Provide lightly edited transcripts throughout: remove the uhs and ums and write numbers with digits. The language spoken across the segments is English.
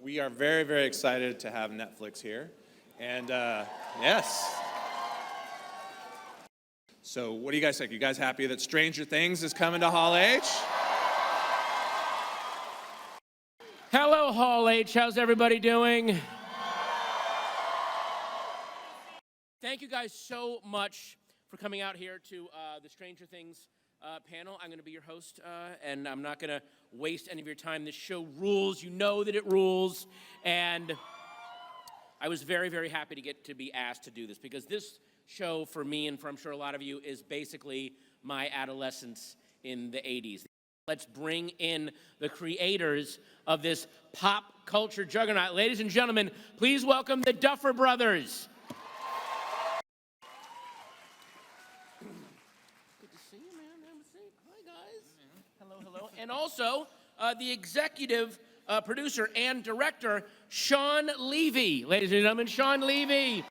we are very, very excited to have Netflix here. And yes. So what do you guys think? You guys happy that Stranger Things is coming to Hall H? Hello, Hall H. How's everybody doing? Thank you guys so much for coming out here to the Stranger Things panel. I'm going to be your host, and I'm not going to waste any of your time. This show rules. You know that it rules. And I was very, very happy to get to be asked to do this because this show for me, and for I'm sure a lot of you, is basically my adolescence in the 80s. Let's bring in the creators of this pop culture juggernaut. Ladies and gentlemen, please welcome the Duffer Brothers. Good to see you, man. Have a seat. Hi, guys. Hello, hello. And also, the executive producer and director, Shawn Levy. Ladies and gentlemen, Shawn Levy.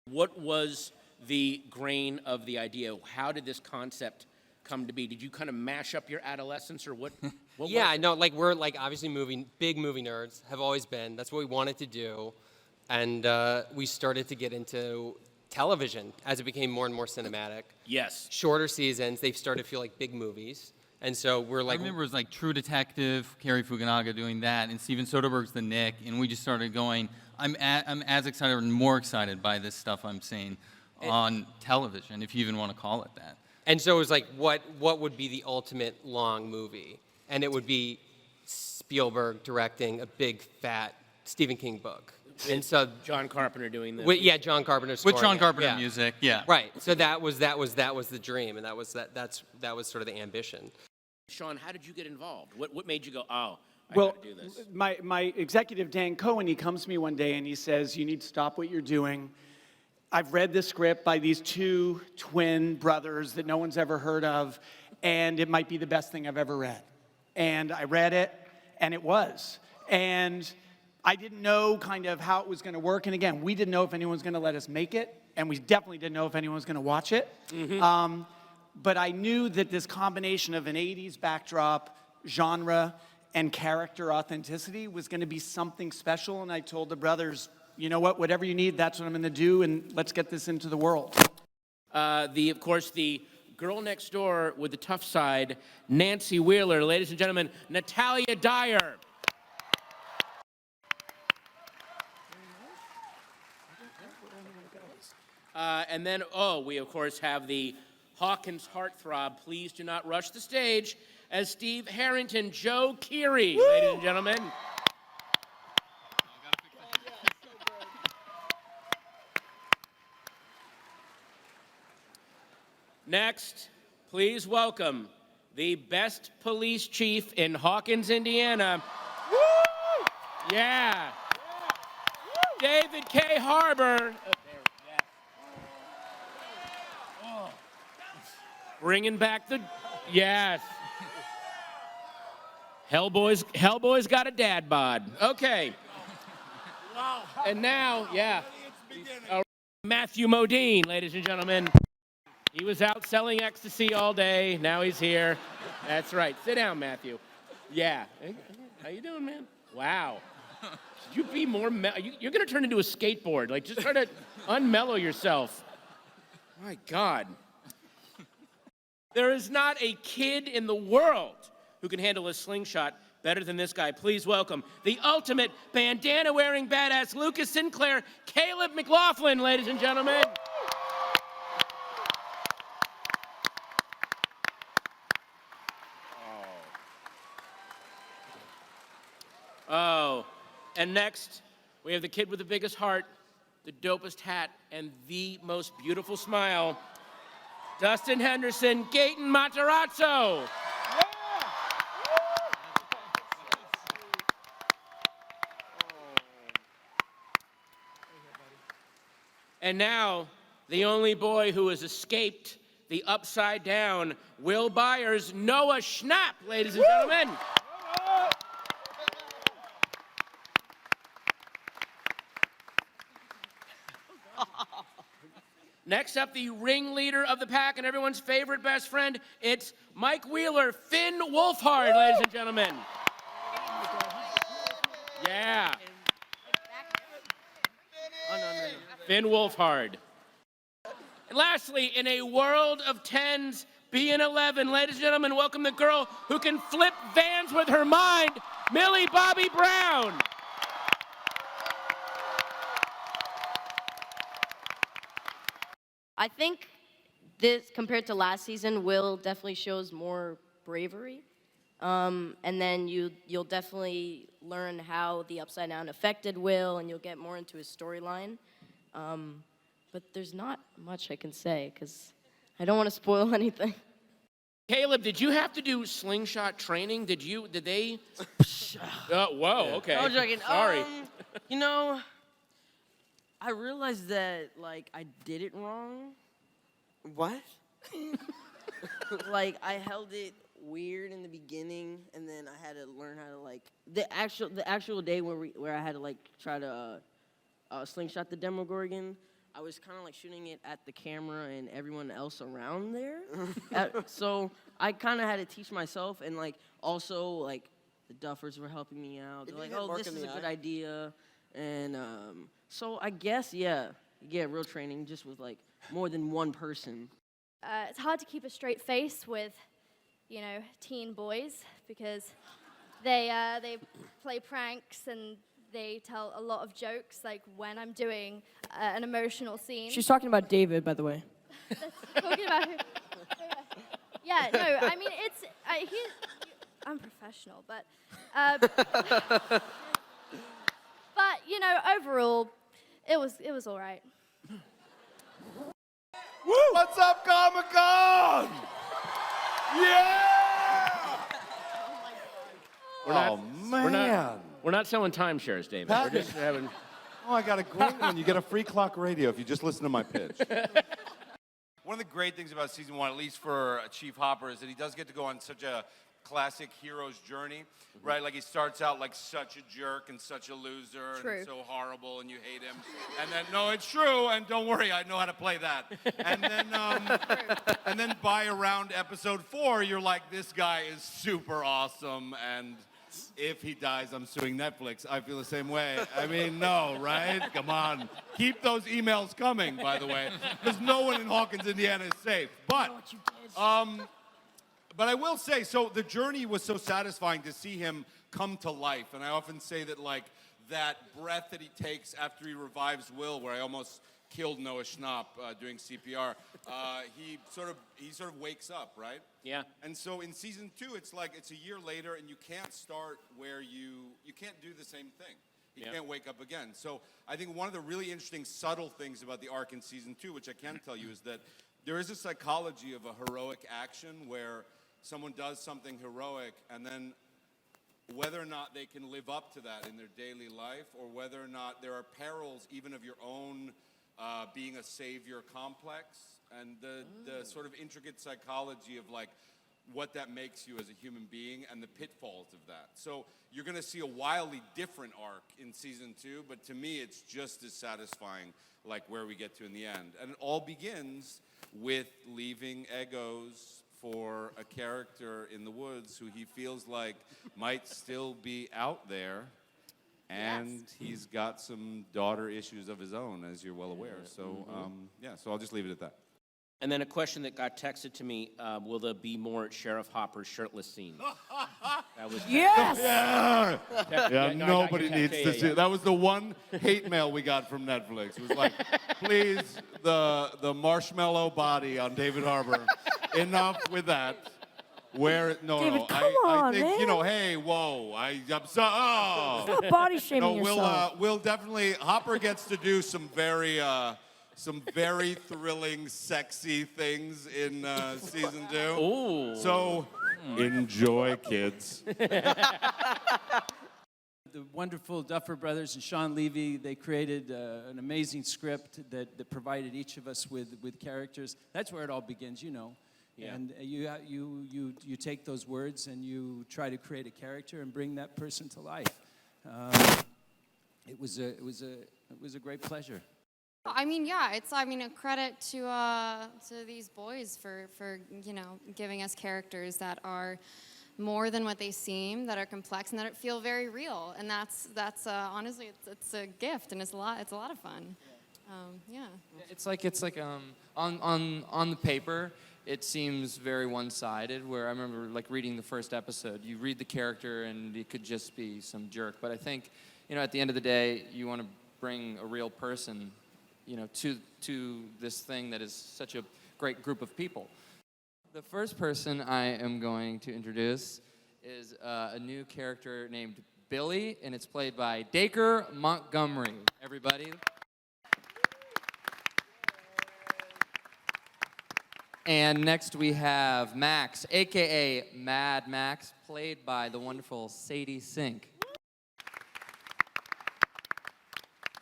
What was the grain of the idea? How did this concept come to be? Did you kind of mash up your adolescence, or what? Yeah, I know. Like we're obviously big movie nerds. Have always been. That's what we wanted to do, and we started to get into television as it became more and more cinematic. Yes. Shorter seasons. They started to feel like big movies, and so we're like. I remember it was like True Detective, Cary Fukunaga doing that, and Steven Soderbergh's The Knick, and we just started going. I'm as excited or more excited by this stuff I'm seeing on television, if you even want to call it that. And so it was like, what would be the ultimate long movie? And it would be Spielberg directing a big, fat Stephen King book. And so John Carpenter doing this. Yeah, John Carpenter scoring With John Carpenter yeah. music, yeah. Right. So that was the dream, and that was sort of the ambition. Shawn, how did you get involved? What made you go, oh, I Well, gotta do this? my executive, Dan Cohen, he comes to me one day and he says, you need to stop what you're doing. I've read this script by these two twin brothers that no one's ever heard of, and it might be the best thing I've ever read. And I read it, and it was. And I didn't know kind of how it was going to work. And again, we didn't know if anyone was going to let us make it, and we definitely didn't know if anyone was going to watch it. Mm-hmm. But I knew that this combination of an 80s backdrop, genre, and character authenticity was going to be something special. And I told the brothers, you know what, whatever you need, that's what I'm going to do, and let's get this into the world. Of course, the girl next door with the tough side, Nancy Wheeler. Ladies and gentlemen, Natalia Dyer. And then, we of course have the Hawkins heartthrob. Please do not rush the stage as Steve Harrington, Joe Keery, ladies and gentlemen. Next, please welcome the best police chief in Hawkins, Indiana. Woo! Yeah. David K. Harbour. Bringing back the, yes. Hellboy's got a dad bod. Okay. Wow. And now, yeah, Matthew Modine, ladies and gentlemen. He was out selling ecstasy all day. Now he's here. That's right. Sit down, Matthew. Yeah. How you doing, man? Wow. Should you be more you're going to turn into a skateboard. Like, just try to unmellow yourself. My God. There is not a kid in the world who can handle a slingshot better than this guy. Please welcome the ultimate bandana-wearing badass, Lucas Sinclair, Caleb McLaughlin, ladies and gentlemen. Oh, and next, we have the kid with the biggest heart, the dopest hat, and the most beautiful smile, Dustin Henderson, Gaten Matarazzo. And now, the only boy who has escaped the upside down, Will Byers, Noah Schnapp, ladies and gentlemen. Next up, the ringleader of the pack and everyone's favorite best friend, it's Mike Wheeler, Finn Wolfhard, ladies and gentlemen. Yeah. Finn Wolfhard. And lastly, in a world of 10s, being 11, ladies and gentlemen, welcome the girl who can flip vans with her mind, Millie Bobby Brown. I think this, compared to last season, Will definitely shows more bravery. And then you'll definitely learn how the Upside Down affected Will, and you'll get more into his storyline. But there's not much I can say, because I don't want to spoil anything. Caleb, did you have to do slingshot training? Did they? Whoa, okay. No, joking. Sorry. You know, I realized that, like, I did it wrong. What? Like, I held it weird in the beginning, and then I had to learn how to, like, the actual day where I had to, like, try to slingshot the Demogorgon, I was kind of like shooting it at the camera and everyone else around there. So I kind of had to teach myself, and like also like the Duffers were helping me out. They're like, oh, this is a good idea. And so I guess, yeah, you get real training just with like more than one person. It's hard to keep a straight face with, you know, teen boys because they play pranks and they tell a lot of jokes, like when I'm doing an emotional scene. She's talking about David, by the way. Talking about who? Yeah, no, I mean, I'm professional, but but you know, overall, it was all right. Woo! What's up, Comic-Con? Yeah! We're not selling timeshares, David. We're just having. Oh, I got a great one. You get a free clock radio if you just listen to my pitch. One of the great things about season 1, at least for Chief Hopper, is that he does get to go on such a classic hero's journey, right? Like he starts out like such a jerk and such a loser and so horrible and you hate him. And then, no, it's true, and don't worry, I know how to play that. And then by around episode 4, you're like, this guy is super awesome, and if he dies, I'm suing Netflix. I feel the same way. I mean, no, right? Come on. Keep those emails coming, by the way, because no one in Hawkins, Indiana is safe. But I will say, so the journey was so satisfying to see him come to life. And I often say that, like, that breath that he takes after he revives Will, where I almost killed Noah Schnapp doing CPR, he sort of wakes up, right? Yeah. And so in season 2, it's like it's a year later, and you can't start where you can't do the same thing. You can't wake up again. So I think one of the really interesting, subtle things about the arc in season 2, which I can tell you, is that there is a psychology of a heroic action where someone does something heroic, and then whether or not they can live up to that in their daily life, or whether or not there are perils even of your own being a savior complex, and the sort of intricate psychology of like what that makes you as a human being and the pitfalls of that. So you're going to see a wildly different arc in season 2, but to me it's just as satisfying like where we get to in the end. And it all begins with leaving Egos for a character in the woods who he feels like might still be out there. And he's got some daughter issues of his own, as you're well aware. So, so I'll just leave it at that. And then a question that got texted to me, will there be more Sheriff Hopper's shirtless scenes? That was Yes! Yeah, nobody needs to see it. That was the one hate mail we got from Netflix. It was like, please, the marshmallow body on David Harbour. Enough with that. David, I think, man. you know, hey, whoa, I'm sorry. Oh. Stop body shaming No, yourself. Will definitely, Hopper gets to do some very thrilling, sexy things in season 2. Ooh. So, enjoy, kids. The wonderful Duffer Brothers and Shawn Levy, they created an amazing script that provided each of us with characters. That's where it all begins, you know. Yeah. And you take those words and you try to create a character and bring that person to life. It was a great pleasure. I mean, yeah, a credit to these boys for giving us characters that are more than what they seem, that are complex, and that feel very real. And that's honestly, it's a gift, and it's a lot of fun. Yeah. It's like on the paper, it seems very one-sided. Where I remember like reading the first episode, you read the character and it could just be some jerk. But I think, at the end of the day, you want to bring a real person, to this thing that is such a great group of people. The first person I am going to introduce is a new character named Billy, and it's played by Dacre Montgomery. Everybody. And next we have Max, a.k.a. Mad Max, played by the wonderful Sadie Sink.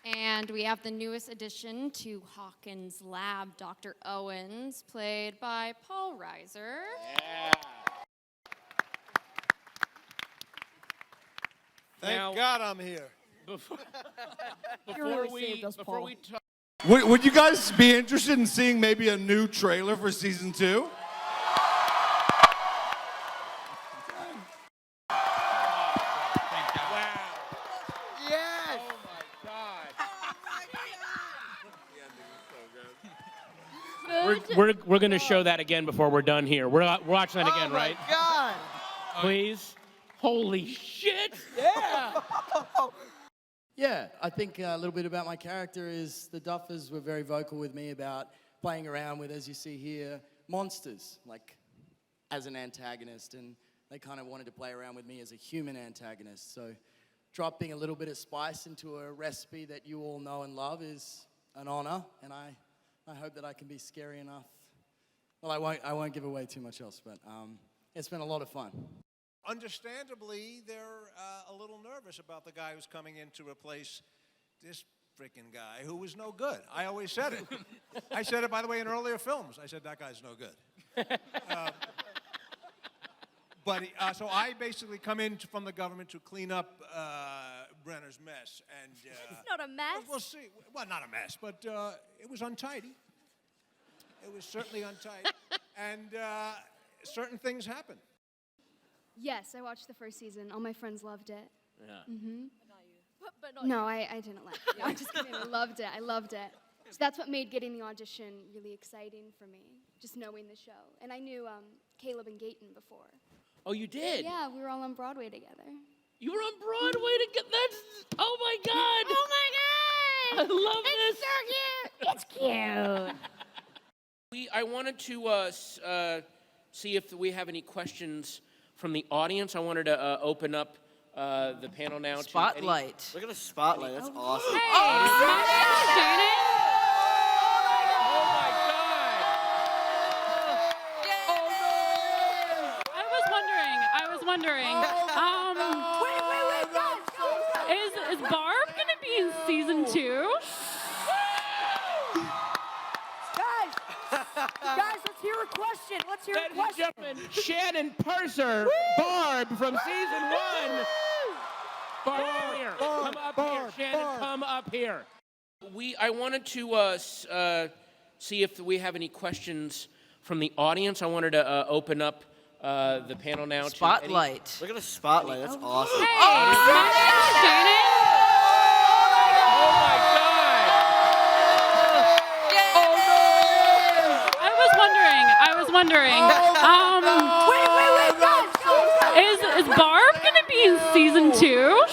And we have the newest addition to Hawkins' lab, Dr. Owens, played by Paul Reiser. Yeah. Thank God I'm here. Before we talk. Would you guys be interested in seeing maybe a new trailer for season 2? We're going to show that again before we're done here. We're watching that again, right? Oh, my God. Please. Holy shit. Yeah. Yeah, I think a little bit about my character is the Duffers were very vocal with me about playing around with, as you see here, monsters, like as an antagonist, and they kind of wanted to play around with me as a human antagonist. So dropping a little bit of spice into a recipe that you all know and love is an honor, and I hope that I can be scary enough. Well, I won't give away too much else, but it's been a lot of fun. Understandably, they're a little nervous about the guy who's coming in to replace this freaking guy who was no good. I always said it. I said it, by the way, in earlier films. I said, that guy's no good. So I basically come in from the government to clean up Brenner's mess. And It's not a mess. We'll see. Well, not a mess, but it was untidy. It was certainly untidy. And certain things happened. Yes, I watched the first season. All my friends loved it. Yeah. Mm-hmm. But not No, you. I didn't like it. No, I'm just kidding. I loved it. So that's what made getting the audition really exciting for me, just knowing the show. And I knew Caleb and Gaten before. Oh, you did? Yeah, we were all on Broadway together. You were on Broadway together? Oh my God. Oh my God. I love It's this. so cute. It's cute. I wanted to see if we have any questions from the audience. I wanted to open up the panel now. Spotlight. To Look at the spotlight. That's awesome. Hey, oh my God! I was wondering. Is Barb gonna be in season 2? Guys, let's hear a question. Ladies and gentlemen, Shannon Purser, Barb from season 1. Barb, come here. Come up here. Shannon, come up here. I wanted to see if we have any questions from the audience. I wanted to open up the panel now. Spotlight. Look at the spotlight. That's awesome. Hey, Oh my God! I was wondering. Wait, is Barb gonna be in season 2?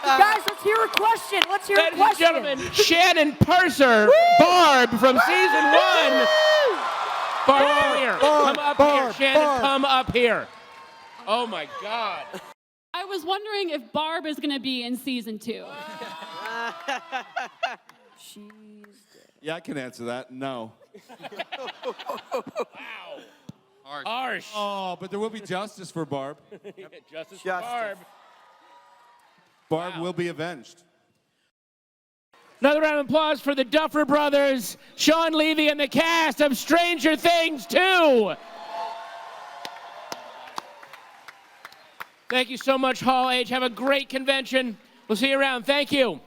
Guys, let's hear a question. Ladies and gentlemen, Shannon Purser, Barb from season 1. Barb, come here. Come up here. Shannon, come up here. Oh my God. I was wondering if Barb is gonna be in season 2. Yeah, I can answer that. No. Wow. Harsh. Oh, but there will be justice for Barb. Justice for Barb. Barb will be avenged. Another round of applause for the Duffer Brothers, Shawn, Levy, and the cast of Stranger Things 2. Thank you so much, Hall H. Have a great convention. We'll see you around. Thank you.